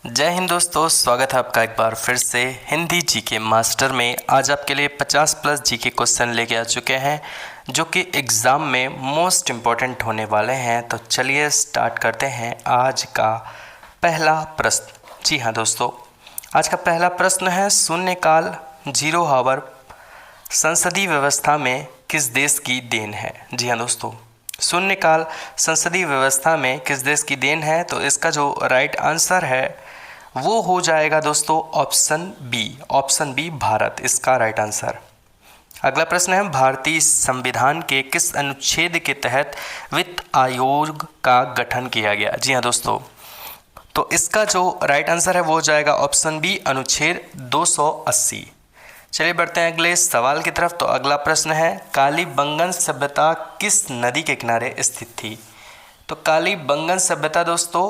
जय हिंद दोस्तों, स्वागत है आपका एक बार फिर से हिंदी जीके मास्टर में। आज आपके लिए 50 प्लस जीके क्वेश्चन लेके आ चुके हैं जो कि एग्ज़ाम में मोस्ट इम्पॉर्टेंट होने वाले हैं। तो चलिए स्टार्ट करते हैं आज का पहला प्रश्न। जी हाँ दोस्तों, आज का पहला प्रश्न है शून्यकाल जीरो हावर संसदीय व्यवस्था में किस देश की देन है। जी हाँ दोस्तों, शून्यकाल संसदीय व्यवस्था में किस देश की देन है। तो इसका जो राइट आंसर है वो हो जाएगा दोस्तों ऑप्शन बी भारत, इसका राइट आंसर। अगला प्रश्न है भारतीय संविधान के किस अनुच्छेद के तहत वित्त आयोग का गठन किया गया। जी हाँ दोस्तों, तो इसका जो राइट आंसर है वो हो जाएगा ऑप्शन बी अनुच्छेद 280। चलिए बढ़ते हैं अगले सवाल की तरफ। तो अगला प्रश्न है कालीबंगन सभ्यता किस नदी के किनारे स्थित थी। तो कालीबंगन सभ्यता दोस्तों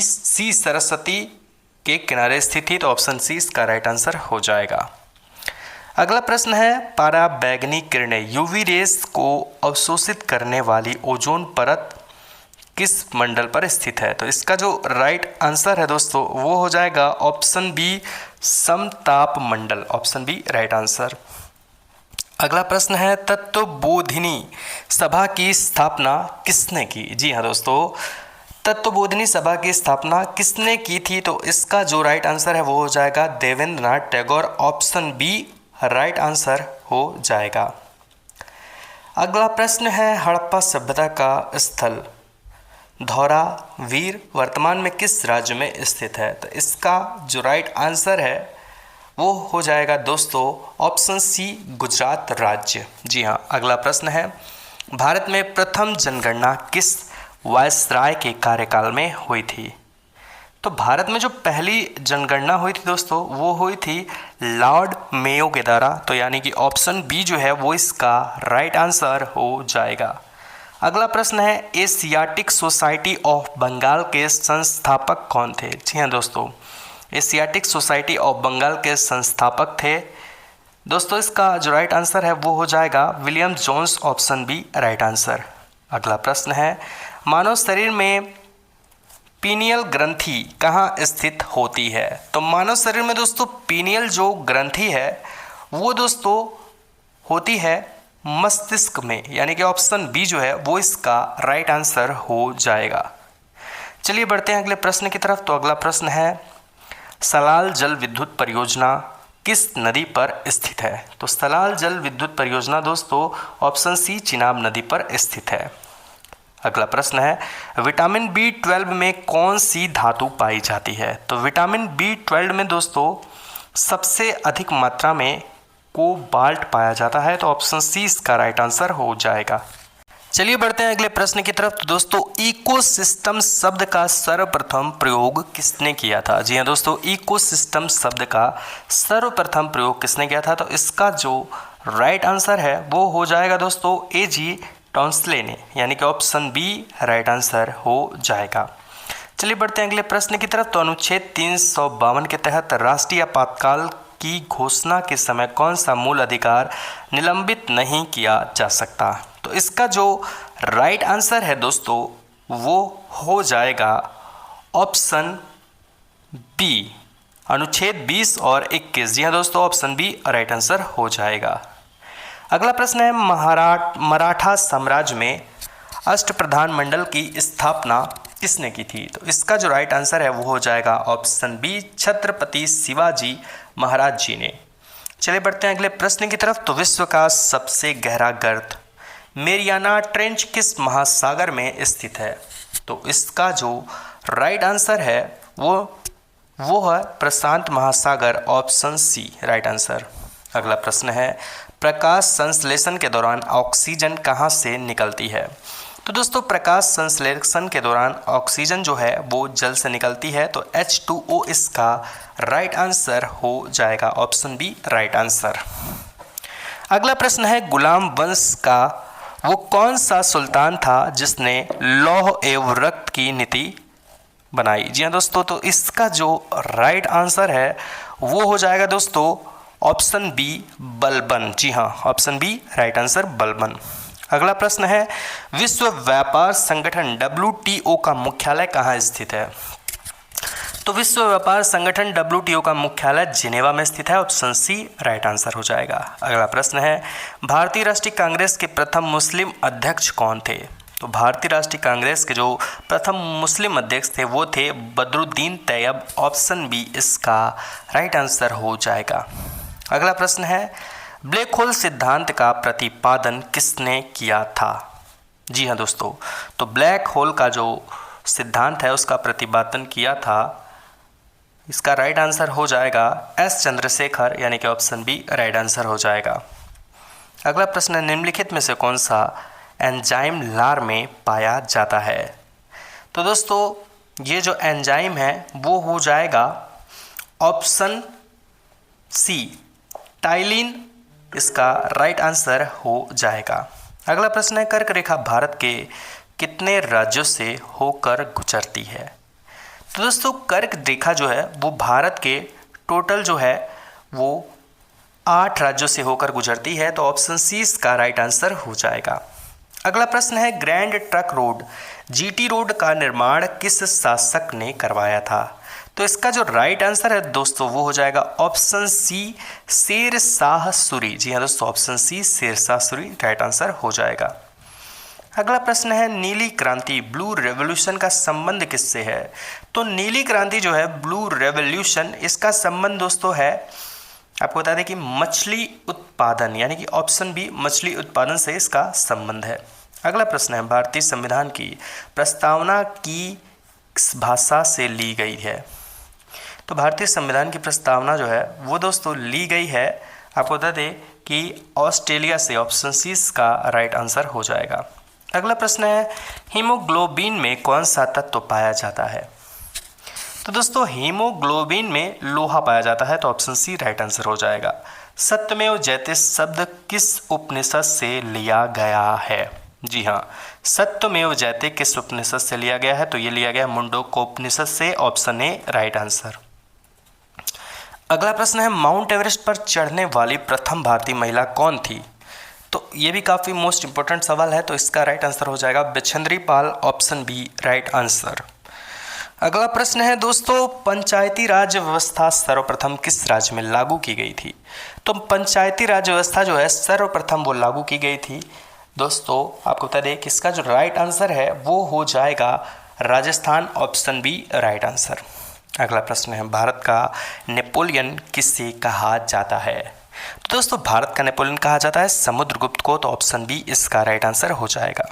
सी सरस्वती के किनारे स्थित थी। तो ऑप्शन सी इसका राइट आंसर हो जाएगा। अगला प्रश्न है पराबैंगनी किरणें यूवी रेस को अवशोषित करने वाली ओजोन परत किस मंडल पर स्थित है। तो इसका जो राइट आंसर है दोस्तों वो हो जाएगा ऑप्शन बी समताप मंडल, ऑप्शन बी राइट आंसर। अगला प्रश्न है तत्वबोधिनी सभा की स्थापना किसने की। जी हाँ दोस्तों, तत्वबोधिनी सभा की स्थापना किसने की थी। तो इसका जो राइट आंसर है वो हो जाएगा Debendranath Tagore, option B right answer हो जाएगा। अगला प्रश्न है हड़प्पा सभ्यता का स्थल धौरावीर वर्तमान में किस राज्य में स्थित है। तो इसका जो राइट आंसर है वो हो जाएगा दोस्तों ऑप्शन सी गुजरात राज्य। जी हाँ। अगला प्रश्न है भारत में प्रथम जनगणना किस वायसराय के कार्यकाल में हुई थी। तो भारत में जो पहली जनगणना हुई थी दोस्तों वो हुई थी लॉर्ड मेयो के द्वारा। तो यानी कि ऑप्शन बी जो है वो इसका राइट आंसर हो जाएगा। अगला प्रश्न है एशियाटिक सोसाइटी ऑफ बंगाल के संस्थापक कौन थे। जी हाँ दोस्तों, एशियाटिक सोसाइटी ऑफ बंगाल के संस्थापक थे दोस्तों, इसका जो राइट आंसर है वो हो जाएगा William Jones, option B right answer. अगला प्रश्न है मानव शरीर में पीनियल ग्रंथि कहाँ स्थित होती है। तो मानव शरीर में दोस्तों पीनियल जो ग्रंथि है वो दोस्तों होती है मस्तिष्क में, यानी कि ऑप्शन बी जो है वो इसका राइट आंसर हो जाएगा। चलिए बढ़ते हैं अगले प्रश्न की तरफ। तो अगला प्रश्न है सलाल जल विद्युत परियोजना किस नदी पर स्थित है। तो सलाल जल विद्युत परियोजना दोस्तों ऑप्शन सी चिनाब नदी पर स्थित है। अगला प्रश्न है विटामिन B12 में कौन सी धातु पाई जाती है। तो विटामिन B12 में दोस्तों सबसे अधिक मात्रा में कोबाल्ट पाया जाता है। तो ऑप्शन सी इसका राइट आंसर हो जाएगा। चलिए बढ़ते हैं अगले प्रश्न की तरफ। तो दोस्तों इकोसिस्टम शब्द का सर्वप्रथम प्रयोग किसने किया था। जी हाँ दोस्तों, इकोसिस्टम शब्द का सर्वप्रथम प्रयोग किसने किया था। तो इसका जो राइट आंसर है वो हो जाएगा दोस्तों A.G. टॉन्सले ने, यानी कि ऑप्शन बी राइट आंसर हो जाएगा। चलिए बढ़ते हैं अगले प्रश्न की तरफ। तो अनुच्छेद 352 के तहत राष्ट्रीय आपातकाल की घोषणा के समय कौन सा मूल अधिकार निलंबित नहीं किया जा सकता। तो इसका जो राइट आंसर है दोस्तों वो हो जाएगा ऑप्शन बी अनुच्छेद 20 और 21। जी हाँ दोस्तों, ऑप्शन बी राइट आंसर हो जाएगा। अगला प्रश्न है मराठा साम्राज्य में अष्टप्रधान मंडल की स्थापना किसने की थी। तो इसका जो राइट आंसर है वो हो जाएगा ऑप्शन बी छत्रपति शिवाजी महाराज जी ने। चलिए बढ़ते हैं अगले प्रश्न की तरफ। तो विश्व का सबसे गहरा गर्त मेरियाना ट्रेंच किस महासागर में स्थित है। तो इसका जो राइट आंसर है वो है प्रशांत महासागर, ऑप्शन सी राइट आंसर। अगला प्रश्न है प्रकाश संश्लेषण के दौरान ऑक्सीजन कहाँ से निकलती है। तो दोस्तों प्रकाश संश्लेषण के दौरान ऑक्सीजन जो है वो जल से निकलती है। तो H2O इसका राइट आंसर हो जाएगा, ऑप्शन बी राइट आंसर। अगला प्रश्न है गुलाम वंश का वो कौन सा सुल्तान था जिसने लौह एवं रक्त की नीति बनाई। जी हाँ दोस्तों, तो इसका जो राइट आंसर है वो हो जाएगा दोस्तों ऑप्शन बी बलबन। जी हाँ, option B right answer Balban. अगला प्रश्न है विश्व व्यापार संगठन WTO का मुख्यालय कहाँ स्थित है। तो विश्व व्यापार संगठन WTO का मुख्यालय जिनेवा में स्थित है। ऑप्शन सी राइट आंसर हो जाएगा। अगला प्रश्न है, भारतीय राष्ट्रीय कांग्रेस के प्रथम मुस्लिम अध्यक्ष कौन थे? तो भारतीय राष्ट्रीय कांग्रेस के जो प्रथम मुस्लिम अध्यक्ष थे वो थे बदरुद्दीन तैयब। ऑप्शन बी इसका राइट आंसर हो जाएगा। अगला प्रश्न है, ब्लैक होल सिद्धांत का प्रतिपादन किसने किया था? जी हाँ दोस्तों, तो ब्लैक होल का जो सिद्धांत है उसका प्रतिपादन किया था, इसका राइट आंसर हो जाएगा एस चंद्रशेखर, यानी कि ऑप्शन बी राइट आंसर हो जाएगा। अगला प्रश्न है, निम्नलिखित में से कौन सा एंजाइम लार में पाया जाता है? तो दोस्तों ये जो एंजाइम है वो हो जाएगा ऑप्शन सी टाइलिन, इसका राइट आंसर हो जाएगा। अगला प्रश्न है, कर्क रेखा भारत के कितने राज्यों से होकर गुजरती है? तो दोस्तों कर्क रेखा जो है वो भारत के टोटल जो है वो 8 राज्यों से होकर गुजरती है, तो ऑप्शन सी इसका राइट आंसर हो जाएगा। अगला प्रश्न है, grand trunk road GT road का निर्माण किस शासक ने करवाया था? तो इसका जो राइट आंसर है दोस्तों वो हो जाएगा ऑप्शन सी शेर शाह सूरी। जी हाँ दोस्तों, option C Sher Shah Suri right answer हो जाएगा। अगला प्रश्न है, नीली क्रांति ब्लू रेवोल्यूशन का संबंध किससे है? तो नीली क्रांति जो है ब्लू रेवोल्यूशन, इसका संबंध दोस्तों है, आपको बता दें कि मछली उत्पादन, यानी कि ऑप्शन बी मछली उत्पादन से इसका संबंध है। अगला प्रश्न है, भारतीय संविधान की प्रस्तावना किस भाषा से ली गई है? तो भारतीय संविधान की प्रस्तावना जो है वो दोस्तों ली गई है, आपको बता दें कि ऑस्ट्रेलिया से। ऑप्शन सी इसका राइट आंसर हो जाएगा। अगला प्रश्न है, हीमोग्लोबिन में कौन सा तत्व पाया जाता है? तो दोस्तों हीमोग्लोबिन में लोहा पाया जाता है, तो ऑप्शन सी राइट आंसर हो जाएगा। सत्यमेव जयते शब्द किस उपनिषद से लिया गया है? जी हाँ, सत्यमेव जयते किस उपनिषद से लिया गया है? तो ये लिया गया मुंडकोपनिषद से। Option A right answer. अगला प्रश्न है, माउंट एवरेस्ट पर चढ़ने वाली प्रथम भारतीय महिला कौन थी? तो ये भी काफ़ी मोस्ट इंपॉर्टेंट सवाल है, तो इसका राइट आंसर हो जाएगा Bachendri Pal. Option B right answer. अगला प्रश्न है दोस्तों, पंचायती राज व्यवस्था सर्वप्रथम किस राज्य में लागू की गई थी? तो पंचायती राज व्यवस्था जो है सर्वप्रथम वो लागू की गई थी दोस्तों, आपको बता दें कि इसका जो राइट आंसर है वो हो जाएगा Rajasthan. Option B right answer. अगला प्रश्न है, भारत का नेपोलियन किसे कहा जाता है? तो दोस्तों भारत का नेपोलियन कहा जाता है समुद्रगुप्त को, तो ऑप्शन बी इसका राइट आंसर हो जाएगा।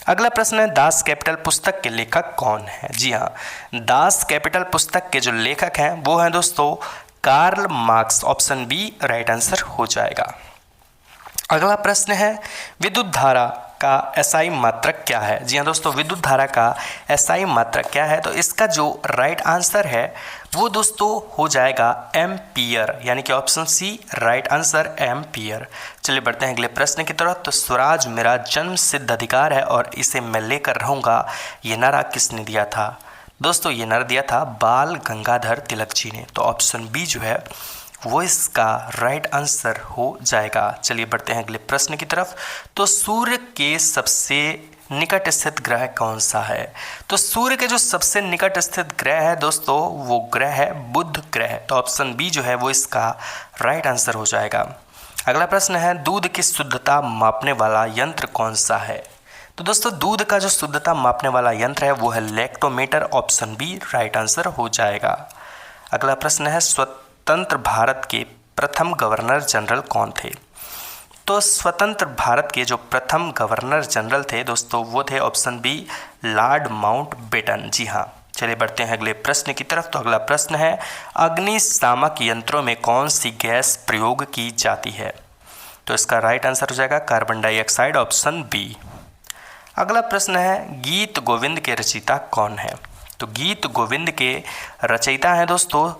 अगला प्रश्न है, दास कैपिटल पुस्तक के लेखक कौन है? जी हाँ, दास कैपिटल पुस्तक के जो लेखक हैं वो हैं दोस्तों Karl Marx. Option B right answer हो जाएगा। अगला प्रश्न है, विद्युत धारा का एसआई मात्रक क्या है? जी हाँ दोस्तों, विद्युत धारा का एसआई मात्रक क्या है? तो इसका जो राइट आंसर है वो दोस्तों हो जाएगा एम्पियर, यानी कि option C right answer ampere. चलिए बढ़ते हैं अगले प्रश्न की तरफ। तो स्वराज मेरा जन्म सिद्ध अधिकार है और इसे मैं लेकर रहूँगा, ये नारा किसने दिया था? दोस्तों ये नारा दिया था बाल गंगाधर तिलक जी ने, तो ऑप्शन बी जो है वो इसका राइट आंसर हो जाएगा। चलिए बढ़ते हैं अगले प्रश्न की तरफ। तो सूर्य के सबसे निकट स्थित ग्रह कौन सा है? तो सूर्य के जो सबसे निकट स्थित ग्रह है दोस्तों वो ग्रह है बुध ग्रह, तो ऑप्शन बी जो है वो इसका राइट आंसर हो जाएगा। अगला प्रश्न है, दूध की शुद्धता मापने वाला यंत्र कौन सा है? तो दोस्तों दूध का जो शुद्धता मापने वाला यंत्र है वो है lactometer. Option B right answer हो जाएगा। अगला प्रश्न है, स्वतंत्र भारत के प्रथम गवर्नर जनरल कौन थे? तो स्वतंत्र भारत के जो प्रथम गवर्नर जनरल थे दोस्तों वो थे ऑप्शन बी लॉर्ड माउंटबेटन। जी हाँ, चलिए बढ़ते हैं अगले प्रश्न की तरफ। तो अगला प्रश्न है, अग्निशामक यंत्रों में कौन सी गैस प्रयोग की जाती है? तो इसका राइट आंसर हो जाएगा कार्बन डाइऑक्साइड। Option B. अगला प्रश्न है, गीत गोविंद के रचयिता कौन है? तो गीत गोविंद के रचयिता हैं दोस्तों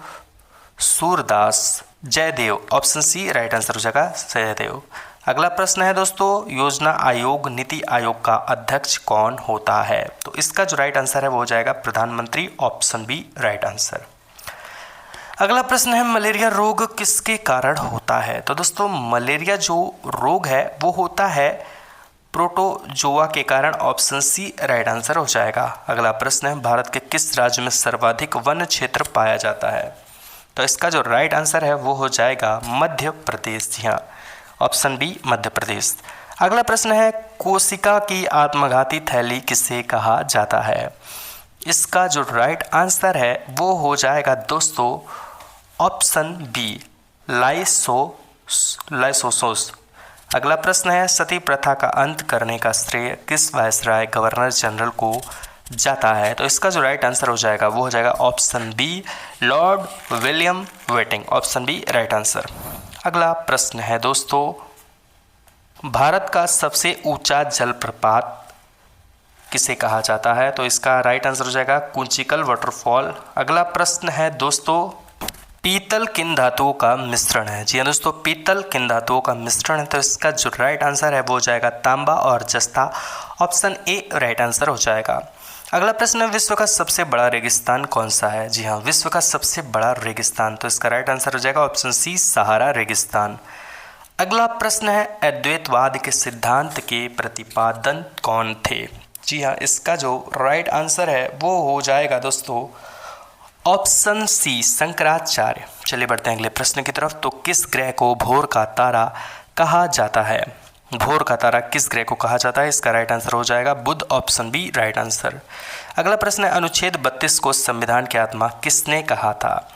Surdas Jayadev. Option C right answer हो जाएगा जयदेव। अगला प्रश्न है दोस्तों, योजना आयोग नीति आयोग का अध्यक्ष कौन होता है? तो इसका जो राइट आंसर है वो हो जाएगा प्रधानमंत्री। Option B right answer. अगला प्रश्न है, मलेरिया रोग किसके कारण होता है? तो दोस्तों मलेरिया जो रोग है वो होता है प्रोटोजोआ के कारण ऑप्शन सी राइट आंसर हो जाएगा। अगला प्रश्न है, भारत के किस राज्य में सर्वाधिक वन क्षेत्र पाया जाता है? तो इसका जो राइट आंसर है वो हो जाएगा मध्य प्रदेश। जी हाँ, ऑप्शन बी मध्य प्रदेश। अगला प्रश्न है, कोशिका की आत्मघाती थैली किसे कहा जाता है? इसका जो राइट आंसर है वो हो जाएगा दोस्तों ऑप्शन बी लाइसोसोस। अगला प्रश्न है, सती प्रथा का अंत करने का श्रेय किस वायसराय गवर्नर जनरल को जाता है? तो इसका जो राइट आंसर हो जाएगा वो हो जाएगा ऑप्शन बी लॉर्ड विलियम वेटिंग। Option B right answer. अगला प्रश्न है दोस्तों, भारत का सबसे ऊंचा जलप्रपात किसे कहा जाता है? तो इसका राइट आंसर हो जाएगा कुंचिकल वाटरफॉल। अगला प्रश्न है दोस्तों, पीतल किन धातुओं का मिश्रण है? जी हाँ दोस्तों, पीतल किन धातुओं का मिश्रण है? तो इसका जो राइट आंसर है वो हो जाएगा तांबा और जस्ता। ऑप्शन ए राइट आंसर हो जाएगा। अगला प्रश्न है, विश्व का सबसे बड़ा रेगिस्तान कौन सा है? जी हाँ, विश्व का सबसे बड़ा रेगिस्तान, तो इसका राइट आंसर हो जाएगा ऑप्शन सी सहारा रेगिस्तान। अगला प्रश्न है, अद्वैतवाद के सिद्धांत के प्रतिपादन कौन थे? जी हाँ, इसका जो राइट आंसर है वो हो जाएगा दोस्तों ऑप्शन सी शंकराचार्य। चलिए बढ़ते हैं अगले प्रश्न की तरफ। तो किस ग्रह को भोर का तारा कहा जाता है? भोर का तारा किस ग्रह को कहा जाता है? इसका राइट आंसर हो जाएगा Budh. Option B right answer. अगला प्रश्न है, अनुच्छेद 32 को संविधान की आत्मा किसने कहा था?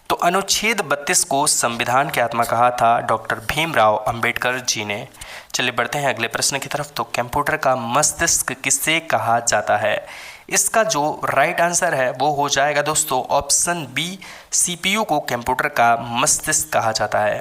तो अनुच्छेद 32 को संविधान की आत्मा कहा था डॉक्टर भीमराव अंबेडकर जी ने। चलिए बढ़ते हैं अगले प्रश्न की तरफ। तो कंप्यूटर का मस्तिष्क किसे कहा जाता है? इसका जो राइट आंसर है वो हो जाएगा दोस्तों ऑप्शन बी सीपीयू को कंप्यूटर का मस्तिष्क कहा जाता है।